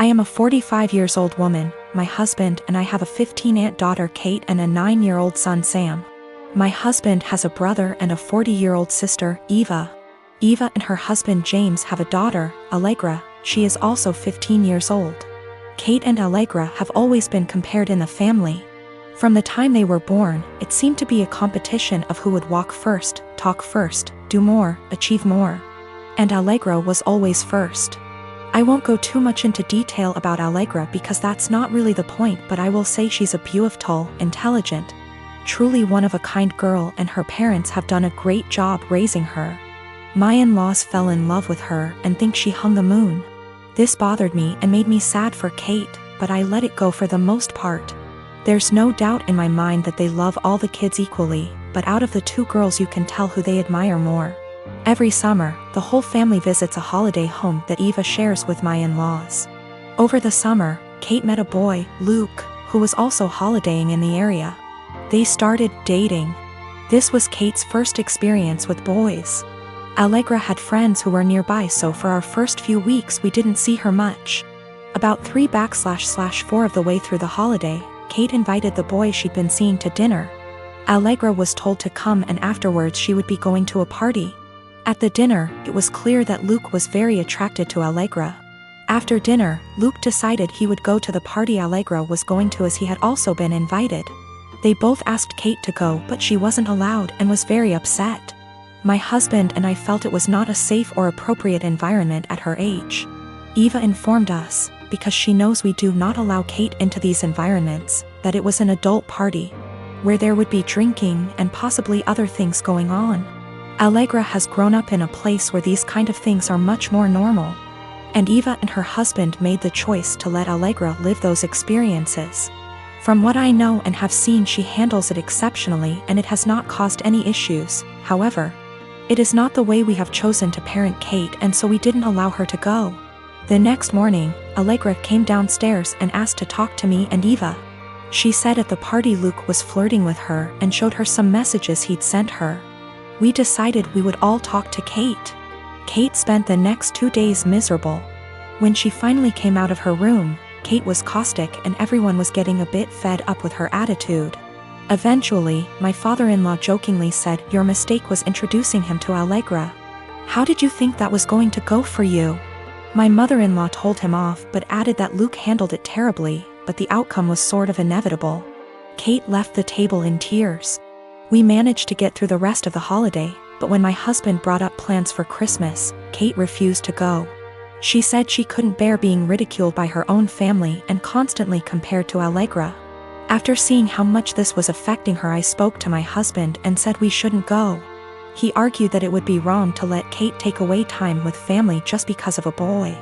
I am a 45 years old woman, my husband and I have a 15-aunt daughter Kate and a 9-year-old son Sam. My husband has a brother and a 40-year-old sister, Eva. Eva and her husband James have a daughter, Allegra. She is also 15 years old. Kate and Allegra have always been compared in the family. From the time they were born, it seemed to be a competition of who would walk first, talk first, do more, achieve more. And Allegra was always first. I won't go too much into detail about Allegra because that's not really the point, but I will say she's a beautiful, intelligent, truly one-of-a-kind girl, and her parents have done a great job raising her. My in-laws fell in love with her and think she hung the moon. This bothered me and made me sad for Kate, but I let it go for the most part. There's no doubt in my mind that they love all the kids equally, but out of the two girls you can tell who they admire more. Every summer, the whole family visits a holiday home that Eva shares with my in-laws. Over the summer, Kate met a boy, Luke, who was also holidaying in the area. They started dating. This was Kate's first experience with boys. Allegra had friends who were nearby, so for our first few weeks we didn't see her much. About 3/4 of the way through the holiday, Kate invited the boy she'd been seeing to dinner. Allegra was told to come, and afterwards she would be going to a party. At the dinner, it was clear that Luke was very attracted to Allegra. After dinner, Luke decided he would go to the party Allegra was going to as he had also been invited. They both asked Kate to go, but she wasn't allowed and was very upset. My husband and I felt it was not a safe or appropriate environment at her age. Eva informed us, because she knows we do not allow Kate into these environments, that it was an adult party, where there would be drinking and possibly other things going on. Allegra has grown up in a place where these kind of things are much more normal. And Eva and her husband made the choice to let Allegra live those experiences. From what I know and have seen, she handles it exceptionally and it has not caused any issues. However, it is not the way we have chosen to parent Kate, and so we didn't allow her to go. The next morning, Allegra came downstairs and asked to talk to me and Eva. She said at the party Luke was flirting with her and showed her some messages he'd sent her. We decided we would all talk to Kate. Kate spent the next 2 days miserable. When she finally came out of her room, Kate was caustic and everyone was getting a bit fed up with her attitude. Eventually, my father-in-law jokingly said, "Your mistake was introducing him to Allegra. How did you think that was going to go for you?" My mother-in-law told him off but added that Luke handled it terribly, but the outcome was sort of inevitable. Kate left the table in tears. We managed to get through the rest of the holiday, but when my husband brought up plans for Christmas, Kate refused to go. She said she couldn't bear being ridiculed by her own family and constantly compared to Allegra. After seeing how much this was affecting her, I spoke to my husband and said we shouldn't go. He argued that it would be wrong to let Kate take away time with family just because of a boy.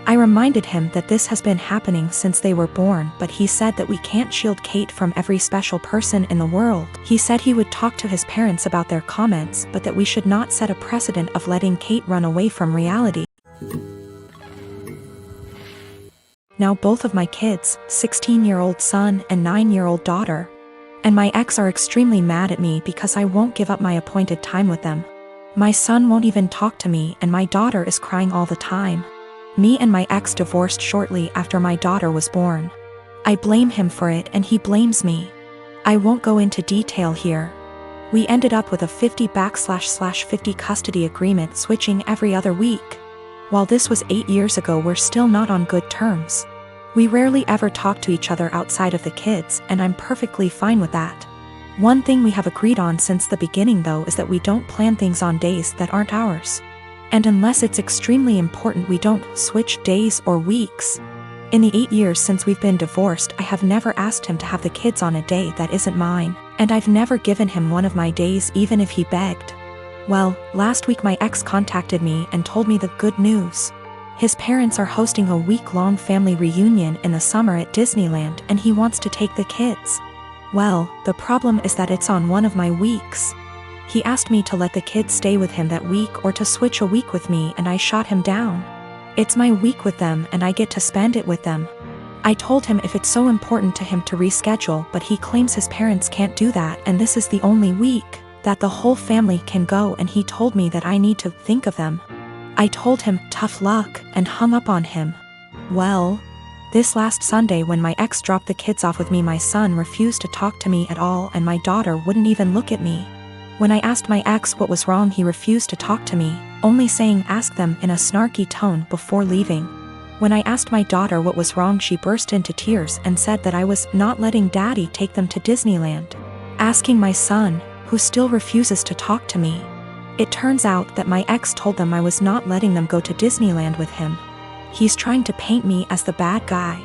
I reminded him that this has been happening since they were born, but he said that we can't shield Kate from every special person in the world. He said he would talk to his parents about their comments, but that we should not set a precedent of letting Kate run away from reality. Now both of my kids, 16-year-old son and 9-year-old daughter, and my ex are extremely mad at me because I won't give up my appointed time with them. My son won't even talk to me and my daughter is crying all the time. Me and my ex divorced shortly after my daughter was born. I blame him for it and he blames me. I won't go into detail here. We ended up with a 50/50 custody agreement, switching every other week. While this was 8 years ago, we're still not on good terms. We rarely ever talk to each other outside of the kids, and I'm perfectly fine with that. One thing we have agreed on since the beginning though is that we don't plan things on days that aren't ours. And unless it's extremely important, we don't switch days or weeks. In the 8 years since we've been divorced, I have never asked him to have the kids on a day that isn't mine, and I've never given him one of my days even if he begged. Well, last week my ex contacted me and told me the good news. His parents are hosting a week-long family reunion in the summer at Disneyland and he wants to take the kids. Well, the problem is that it's on one of my weeks. He asked me to let the kids stay with him that week or to switch a week with me, and I shot him down. It's my week with them and I get to spend it with them. I told him if it's so important to him to reschedule, but he claims his parents can't do that and this is the only week that the whole family can go, and he told me that I need to think of them. I told him tough luck and hung up on him. Well, This last Sunday when my ex dropped the kids off with me, my son refused to talk to me at all and my daughter wouldn't even look at me. When I asked my ex what was wrong, he refused to talk to me, only saying ask them in a snarky tone before leaving. When I asked my daughter what was wrong, she burst into tears and said that I was not letting daddy take them to Disneyland. Asking my son, who still refuses to talk to me. It turns out that my ex told them I was not letting them go to Disneyland with him. He's trying to paint me as the bad guy.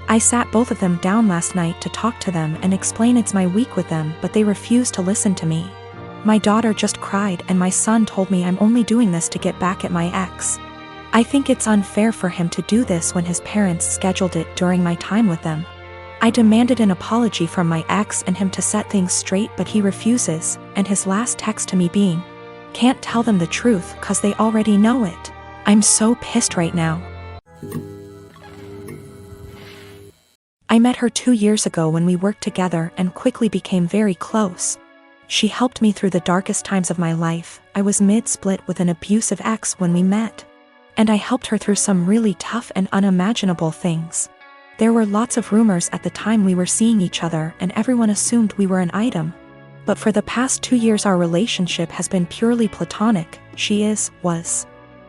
I sat both of them down last night to talk to them and explain it's my week with them, but they refused to listen to me. My daughter just cried and my son told me I'm only doing this to get back at my ex. I think it's unfair for him to do this when his parents scheduled it during my time with them. I demanded an apology from my ex and him to set things straight, but he refuses, and his last text to me being, "Can't tell them the truth 'cause they already know it." I'm so pissed right now. I met her 2 years ago when we worked together and quickly became very close. She helped me through the darkest times of my life. I was mid-split with an abusive ex when we met. And I helped her through some really tough and unimaginable things. There were lots of rumors at the time we were seeing each other and everyone assumed we were an item. But for the past 2 years our relationship has been purely platonic. She was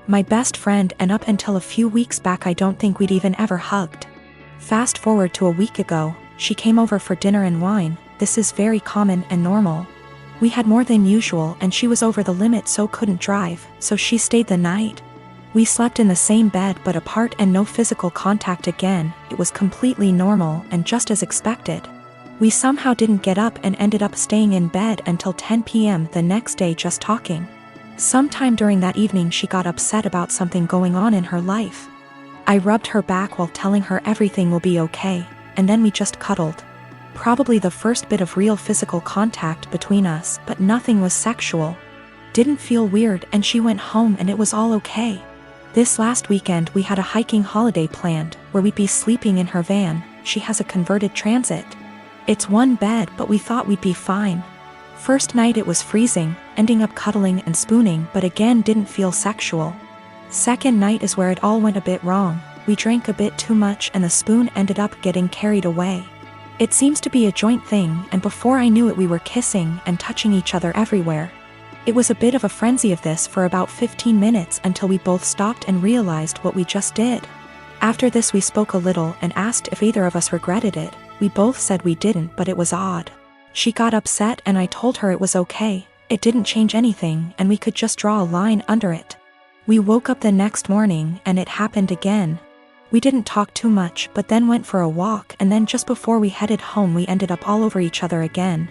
my best friend, and up until a few weeks back I don't think we'd even ever hugged. Fast forward to a week ago, she came over for dinner and wine. This is very common and normal. We had more than usual and she was over the limit so couldn't drive, so she stayed the night. We slept in the same bed but apart and no physical contact again. It was completely normal and just as expected. We somehow didn't get up and ended up staying in bed until 10 p.m. the next day just talking. Sometime during that evening she got upset about something going on in her life. I rubbed her back while telling her everything will be okay, and then we just cuddled. Probably the first bit of real physical contact between us, but nothing was sexual. Didn't feel weird and she went home and it was all okay. This last weekend we had a hiking holiday planned, where we'd be sleeping in her van. She has a converted Transit. It's one bed but we thought we'd be fine. First night it was freezing, ending up cuddling and spooning but again didn't feel sexual. Second night is where it all went a bit wrong. We drank a bit too much and the spoon ended up getting carried away. It seems to be a joint thing, and before I knew it we were kissing and touching each other everywhere. It was a bit of a frenzy of this for about 15 minutes until we both stopped and realized what we just did. After this we spoke a little and asked if either of us regretted it. We both said we didn't, but it was odd. She got upset and I told her it was okay, it didn't change anything and we could just draw a line under it. We woke up the next morning and it happened again. We didn't talk too much but then went for a walk, and then just before we headed home we ended up all over each other again.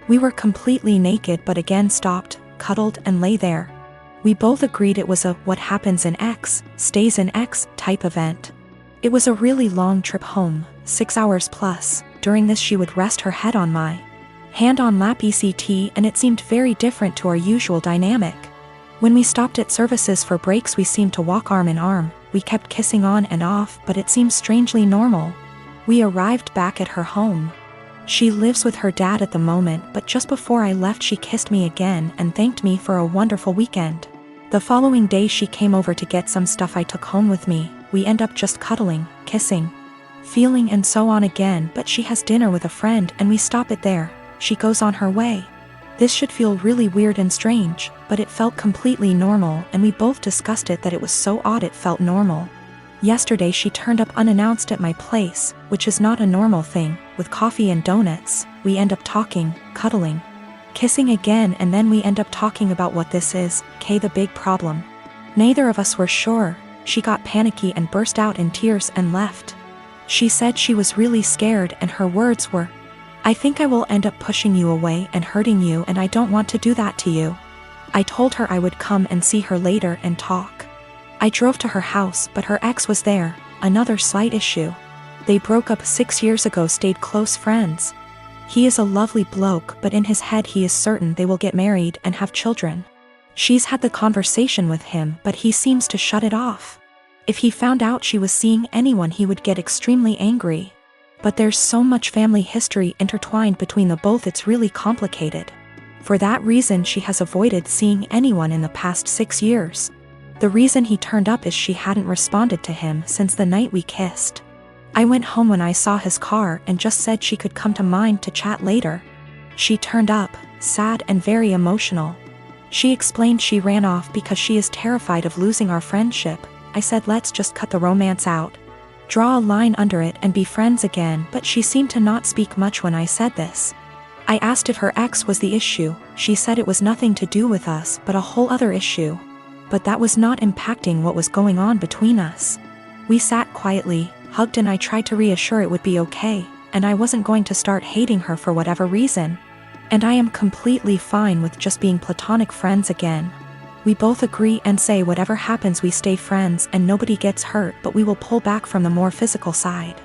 We were completely naked but again stopped, cuddled and lay there. We both agreed it was a what happens in X, stays in X type event. It was a really long trip home, 6 hours plus. During this she would rest her head on my hand on lap ECT and it seemed very different to our usual dynamic. When we stopped at services for breaks we seemed to walk arm in arm. We kept kissing on and off but it seemed strangely normal. We arrived back at her home. She lives with her dad at the moment, but just before I left she kissed me again and thanked me for a wonderful weekend. The following day she came over to get some stuff I took home with me. We end up just cuddling, kissing, feeling and so on again, but she has dinner with a friend and we stop it there. She goes on her way. This should feel really weird and strange, but it felt completely normal and we both discussed it that it was so odd it felt normal. Yesterday she turned up unannounced at my place, which is not a normal thing, with coffee and donuts. We end up talking, cuddling, kissing again, and then we end up talking about what this is, the big problem. Neither of us were sure. She got panicky and burst out in tears and left. She said she was really scared and her words were, "I think I will end up pushing you away and hurting you and I don't want to do that to you." I told her I would come and see her later and talk. I drove to her house but her ex was there, another slight issue. They broke up 6 years ago, stayed close friends. He is a lovely bloke but in his head he is certain they will get married and have children. She's had the conversation with him but he seems to shut it off. If he found out she was seeing anyone he would get extremely angry. But there's so much family history intertwined between the both it's really complicated. For that reason she has avoided seeing anyone in the past 6 years. The reason he turned up is she hadn't responded to him since the night we kissed. I went home when I saw his car and just said she could come to mine to chat later. She turned up, sad and very emotional. She explained she ran off because she is terrified of losing our friendship. I said let's just cut the romance out. Draw a line under it and be friends again, but she seemed to not speak much when I said this. I asked if her ex was the issue. She said it was nothing to do with us but a whole other issue. But that was not impacting what was going on between us. We sat quietly, hugged, and I tried to reassure it would be okay, and I wasn't going to start hating her for whatever reason. And I am completely fine with just being platonic friends again. We both agree and say whatever happens we stay friends and nobody gets hurt, but we will pull back from the more physical side.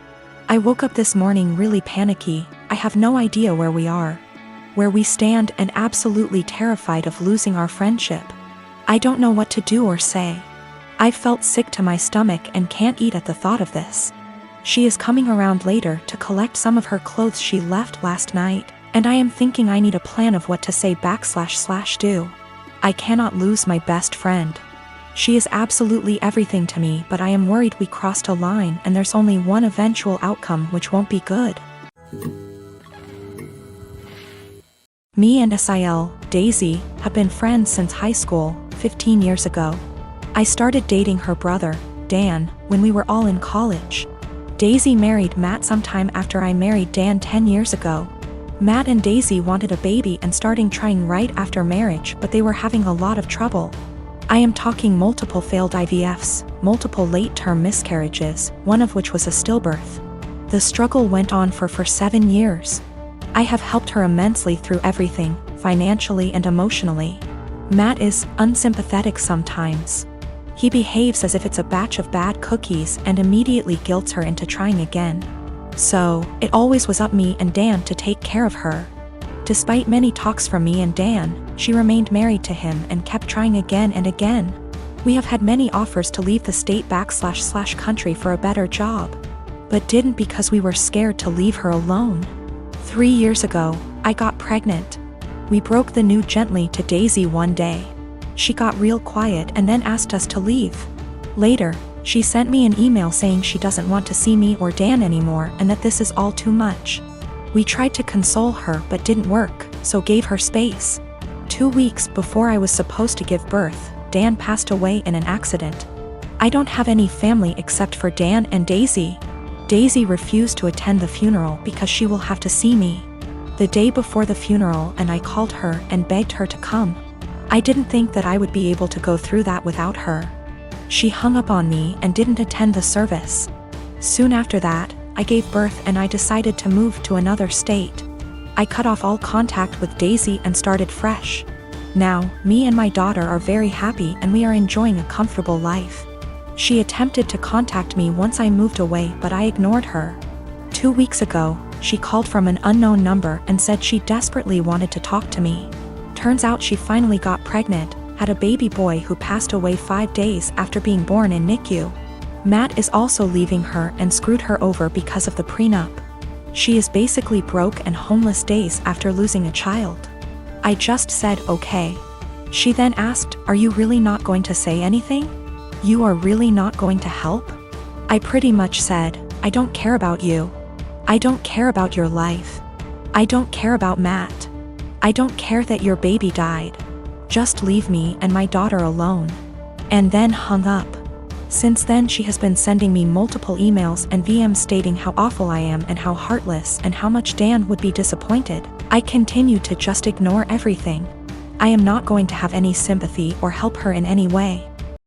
I woke up this morning really panicky. I have no idea where we are, where we stand, and absolutely terrified of losing our friendship. I don't know what to do or say. I felt sick to my stomach and can't eat at the thought of this. She is coming around later to collect some of her clothes she left last night, and I am thinking I need a plan of what to say / do. I cannot lose my best friend. She is absolutely everything to me, but I am worried we crossed a line and there's only one eventual outcome which won't be good. Me and Sil, Daisy, have been friends since high school, 15 years ago. I started dating her brother, Dan, when we were all in college. Daisy married Matt sometime after I married Dan 10 years ago. Matt and Daisy wanted a baby and starting trying right after marriage, but they were having a lot of trouble. I am talking multiple failed IVFs, multiple late-term miscarriages, one of which was a stillbirth. The struggle went on for 7 years. I have helped her immensely through everything, financially and emotionally. Matt is unsympathetic sometimes. He behaves as if it's a batch of bad cookies and immediately guilts her into trying again. So, it always was up me and Dan to take care of her. Despite many talks from me and Dan, she remained married to him and kept trying again and again. We have had many offers to leave the state / country for a better job, but didn't because we were scared to leave her alone. 3 years ago, I got pregnant. We broke the news gently to Daisy one day. She got real quiet and then asked us to leave. Later, she sent me an email saying she doesn't want to see me or Dan anymore and that this is all too much. We tried to console her but didn't work, so gave her space. 2 weeks before I was supposed to give birth, Dan passed away in an accident. I don't have any family except for Dan and Daisy. Daisy refused to attend the funeral because she will have to see me the day before the funeral, and I called her and begged her to come. I didn't think that I would be able to go through that without her. She hung up on me and didn't attend the service. Soon after that, I gave birth and I decided to move to another state. I cut off all contact with Daisy and started fresh. Now, me and my daughter are very happy and we are enjoying a comfortable life. She attempted to contact me once I moved away, but I ignored her. 2 weeks ago, she called from an unknown number and said she desperately wanted to talk to me. Turns out she finally got pregnant, had a baby boy who passed away 5 days after being born in NICU. Matt is also leaving her and screwed her over because of the prenup. She is basically broke and homeless days after losing a child. I just said okay. She then asked, "Are you really not going to say anything? You are really not going to help?" I pretty much said, "I don't care about you. I don't care about your life. I don't care about Matt. I don't care that your baby died. Just leave me and my daughter alone." And then hung up. Since then she has been sending me multiple emails and VMs stating how awful I am and how heartless and how much Dan would be disappointed. I continue to just ignore everything. I am not going to have any sympathy or help her in any way.